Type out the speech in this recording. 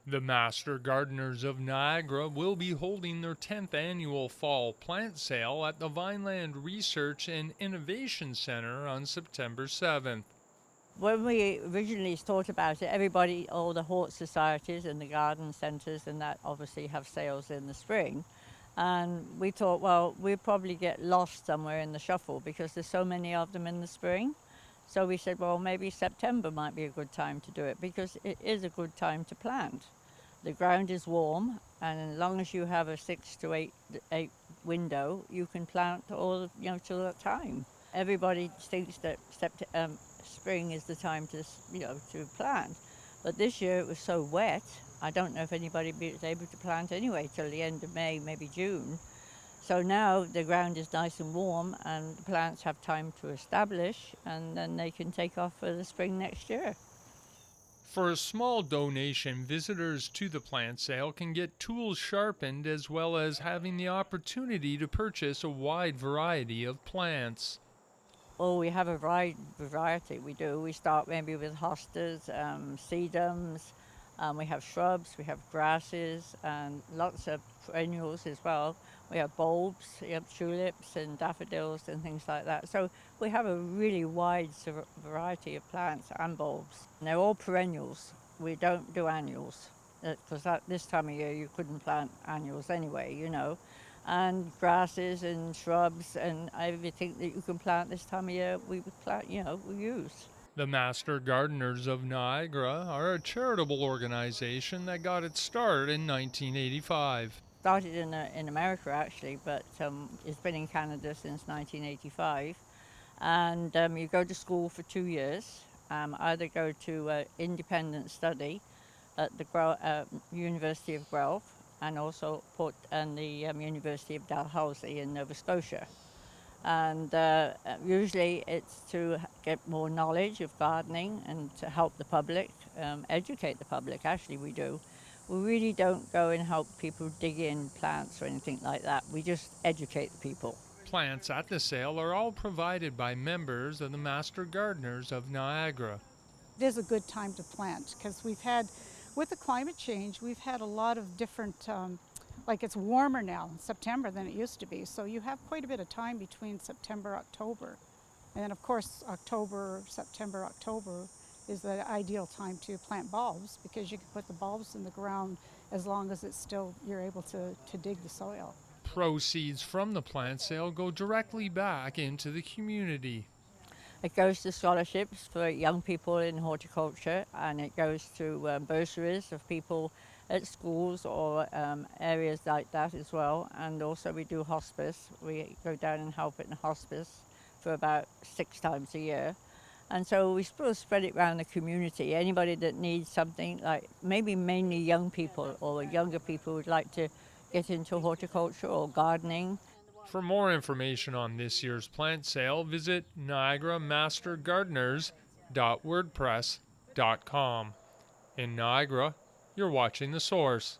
The Master Gardeners of Niagara will be holding their 10th annual fall plant sale at the Vineland Research and Innovation Center on September 7th. When we originally thought about it, everybody, all the hort societies and the garden centres and that obviously have sales in the spring. And we thought, well, we'll probably get lost somewhere in the shuffle because there's so many of them in the spring. So we said, well, maybe September might be a good time to do it because it is a good time to plant. The ground is warm, and as long as you have a 6 to 8 window, you can plant all till that time. Everybody thinks that spring is the time to plant, but this year it was so wet. I don't know if anybody was able to plant anyway till the end of May, maybe June. So now the ground is nice and warm, and the plants have time to establish, and then they can take off for the spring next year. For a small donation, visitors to the plant sale can get tools sharpened as well as having the opportunity to purchase a wide variety of plants. Oh, we have a variety. We do. We start maybe with hostas, sedums. We have shrubs. We have grasses and lots of perennials as well. We have bulbs. We have tulips and daffodils and things like that. So we have a really wide variety of plants and bulbs. And they're all perennials. We don't do annuals because this time of year you couldn't plant annuals anyway. And grasses and shrubs and everything that you can plant this time of year, we plant, we use. The Master Gardeners of Niagara are a charitable organization that got its start in 1985. Started in America actually, but it's been in Canada since 1985. And you go to school for 2 years, either go to independent study at the University of Guelph and also the University of Dalhousie in Nova Scotia. And usually it's to get more knowledge of gardening and to help the public, educate the public. Actually, we do. We really don't go and help people dig in plants or anything like that. We just educate the people. Plants at the sale are all provided by members of the Master Gardeners of Niagara. It is a good time to plant because with the climate change, we've had a lot of different, like it's warmer now in September than it used to be. So you have quite a bit of time between September, October. And then of course, September, October is the ideal time to plant bulbs because you can put the bulbs in the ground as long as you're able to dig the soil. Proceeds from the plant sale go directly back into the community. It goes to scholarships for young people in horticulture, and it goes to bursaries of people at schools or areas like that as well. And also we do hospice. We go down and help in hospice for about 6 times a year. And so we sort of spread it around the community. Anybody that needs something, like maybe mainly young people or younger people would like to get into horticulture or gardening. For more information on this year's plant sale, visit niagaramastergardeners.wordpress.com. In Niagara, you're watching The Source.